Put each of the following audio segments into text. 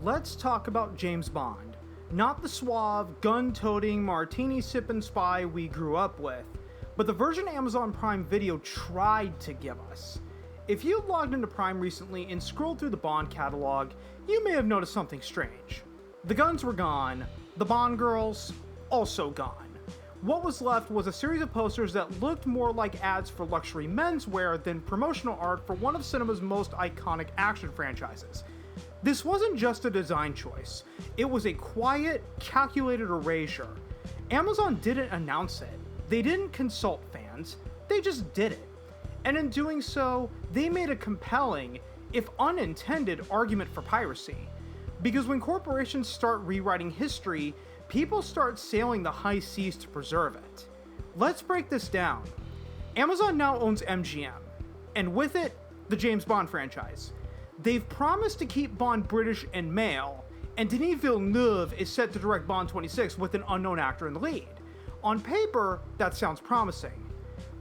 let's talk about James Bond. Not the suave, gun-toting, martini-sipping spy we grew up with, but the version Amazon Prime Video tried to give us. If you logged into Prime recently and scrolled through the Bond catalog, you may have noticed something strange. The guns were gone, the Bond girls, also gone. What was left was a series of posters that looked more like ads for luxury menswear than promotional art for one of cinema's most iconic action franchises. This wasn't just a design choice, it was a quiet, calculated erasure. Amazon didn't announce it, they didn't consult fans, they just did it. And in doing so, they made a compelling, if unintended, argument for piracy. Because when corporations start rewriting history, people start sailing the high seas to preserve it. Let's break this down. Amazon now owns MGM, and with it, the James Bond franchise. They've promised to keep Bond British and male, and Denis Villeneuve is set to direct Bond 26 with an unknown actor in the lead. On paper, that sounds promising.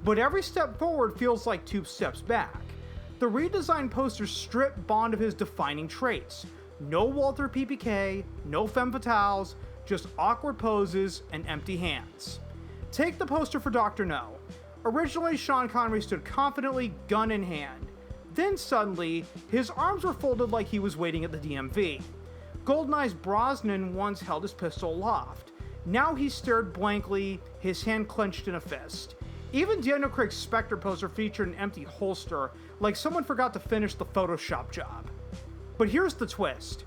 But every step forward feels like 2 steps back. The redesigned posters strip Bond of his defining traits. No Walter PPK, no femme fatales, just awkward poses and empty hands. Take the poster for Dr. No. Originally, Sean Connery stood confidently, gun in hand. Then suddenly, his arms were folded like he was waiting at the DMV. GoldenEye's Brosnan once held his pistol aloft. Now he stared blankly, his hand clenched in a fist. Even Daniel Craig's Spectre poster featured an empty holster, like someone forgot to finish the Photoshop job. But here's the twist.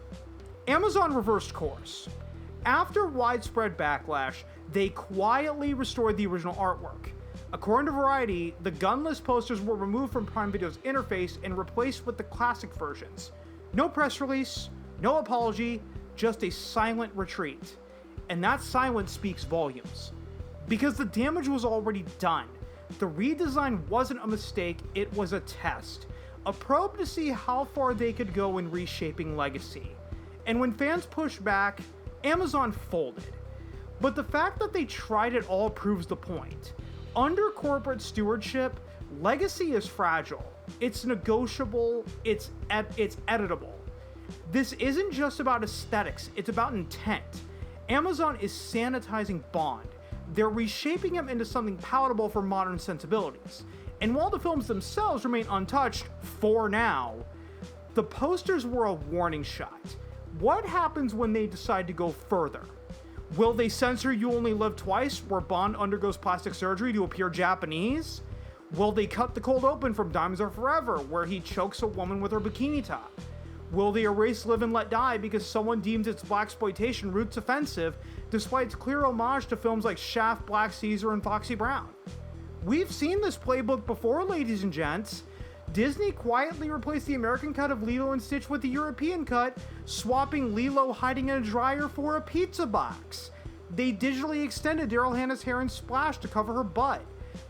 Amazon reversed course. After widespread backlash, they quietly restored the original artwork. According to Variety, the gunless posters were removed from Prime Video's interface and replaced with the classic versions. No press release, no apology, just a silent retreat. And that silence speaks volumes. Because the damage was already done. The redesign wasn't a mistake, it was a test. A probe to see how far they could go in reshaping legacy. And when fans pushed back, Amazon folded. But the fact that they tried it all proves the point. Under corporate stewardship, legacy is fragile. It's negotiable, it's editable. This isn't just about aesthetics, it's about intent. Amazon is sanitizing Bond. They're reshaping him into something palatable for modern sensibilities. And while the films themselves remain untouched, for now, the posters were a warning shot. What happens when they decide to go further? Will they censor You Only Live Twice, where Bond undergoes plastic surgery to appear Japanese? Will they cut the cold open from Diamonds Are Forever, where he chokes a woman with her bikini top? Will they erase Live and Let Die because someone deems its blaxploitation roots offensive, despite its clear homage to films like Shaft, Black Caesar, and Foxy Brown? We've seen this playbook before, ladies and gents. Disney quietly replaced the American cut of Lilo and Stitch with the European cut, swapping Lilo hiding in a dryer for a pizza box. They digitally extended Daryl Hannah's hair and Splash to cover her butt.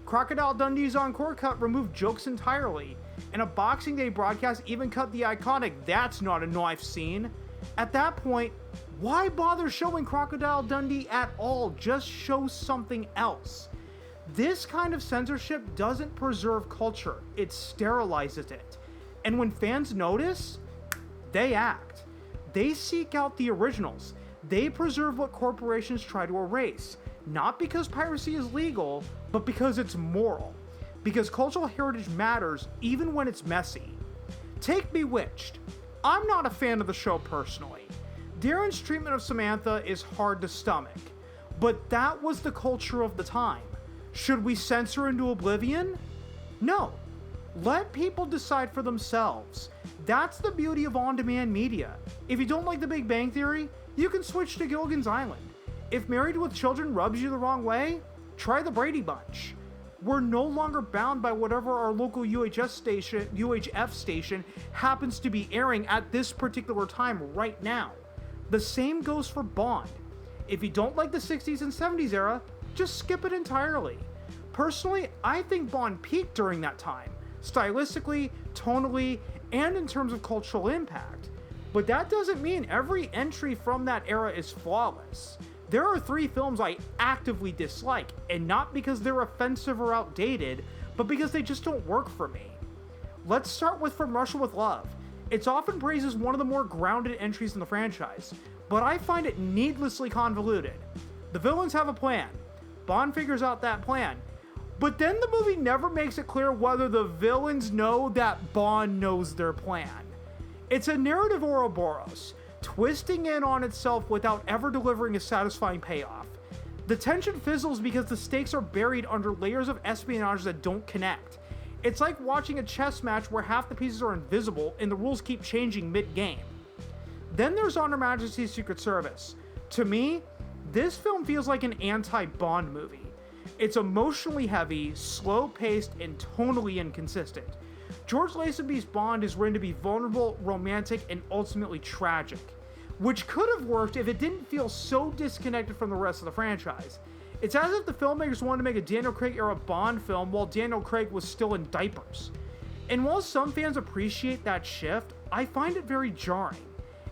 Crocodile Dundee's encore cut removed jokes entirely, and a Boxing Day broadcast even cut the iconic "That's not a knife" scene. At that point, why bother showing Crocodile Dundee at all? Just show something else. This kind of censorship doesn't preserve culture, it sterilizes it. And when fans notice, they act. They seek out the originals. They preserve what corporations try to erase. Not because piracy is legal, but because it's moral. Because cultural heritage matters even when it's messy. Take Bewitched. I'm not a fan of the show personally. Darren's treatment of Samantha is hard to stomach. But that was the culture of the time. Should we censor into oblivion? No. Let people decide for themselves. That's the beauty of on-demand media. If you don't like The Big Bang Theory, you can switch to Gilligan's Island. If Married with Children rubs you the wrong way, try The Brady Bunch. We're no longer bound by whatever our local UHF station happens to be airing at this particular time right now. The same goes for Bond. If you don't like the 60s and 70s era, just skip it entirely. Personally, I think Bond peaked during that time, stylistically, tonally, and in terms of cultural impact. But that doesn't mean every entry from that era is flawless. There are 3 films I actively dislike, and not because they're offensive or outdated, but because they just don't work for me. Let's start with From Russia with Love. It's often praised as one of the more grounded entries in the franchise, but I find it needlessly convoluted. The villains have a plan. Bond figures out that plan. But then the movie never makes it clear whether the villains know that Bond knows their plan. It's a narrative Ouroboros, twisting in on itself without ever delivering a satisfying payoff. The tension fizzles because the stakes are buried under layers of espionage that don't connect. It's like watching a chess match where half the pieces are invisible and the rules keep changing mid-game. Then there's On Her Majesty's Secret Service. To me, this film feels like an anti-Bond movie. It's emotionally heavy, slow-paced, and tonally inconsistent. George Lazenby's Bond is written to be vulnerable, romantic, and ultimately tragic, which could have worked if it didn't feel so disconnected from the rest of the franchise. It's as if the filmmakers wanted to make a Daniel Craig-era Bond film while Daniel Craig was still in diapers. And while some fans appreciate that shift, I find it very jarring.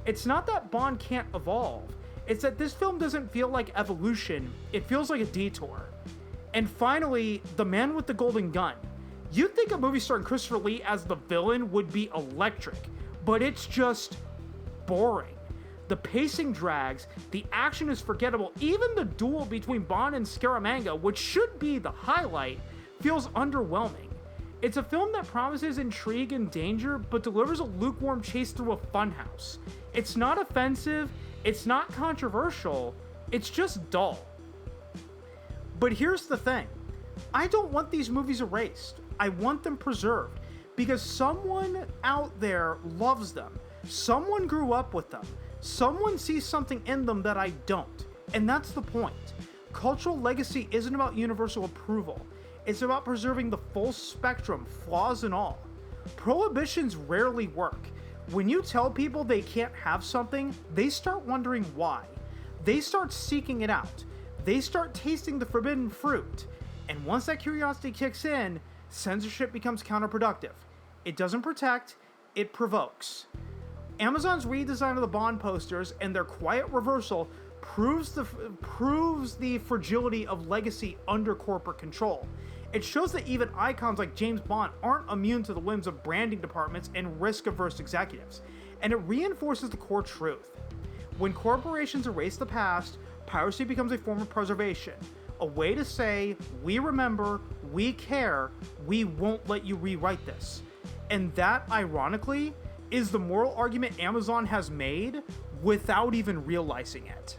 It's not that Bond can't evolve, it's that this film doesn't feel like evolution, it feels like a detour. And finally, The Man with the Golden Gun. You'd think a movie starring Christopher Lee as the villain would be electric, but it's just boring. The pacing drags, the action is forgettable, even the duel between Bond and Scaramanga, which should be the highlight, feels underwhelming. It's a film that promises intrigue and danger, but delivers a lukewarm chase through a funhouse. It's not offensive, it's not controversial, it's just dull. But here's the thing, I don't want these movies erased. I want them preserved, because someone out there loves them. Someone grew up with them. Someone sees something in them that I don't. And that's the point. Cultural legacy isn't about universal approval. It's about preserving the full spectrum, flaws and all. Prohibitions rarely work. When you tell people they can't have something, they start wondering why. They start seeking it out. They start tasting the forbidden fruit. And once that curiosity kicks in, censorship becomes counterproductive. It doesn't protect, it provokes. Amazon's redesign of the Bond posters and their quiet reversal proves the fragility of legacy under corporate control. It shows that even icons like James Bond aren't immune to the whims of branding departments and risk-averse executives. And it reinforces the core truth. When corporations erase the past, piracy becomes a form of preservation. A way to say, we remember, we care, we won't let you rewrite this. And that, ironically, is the moral argument Amazon has made without even realizing it.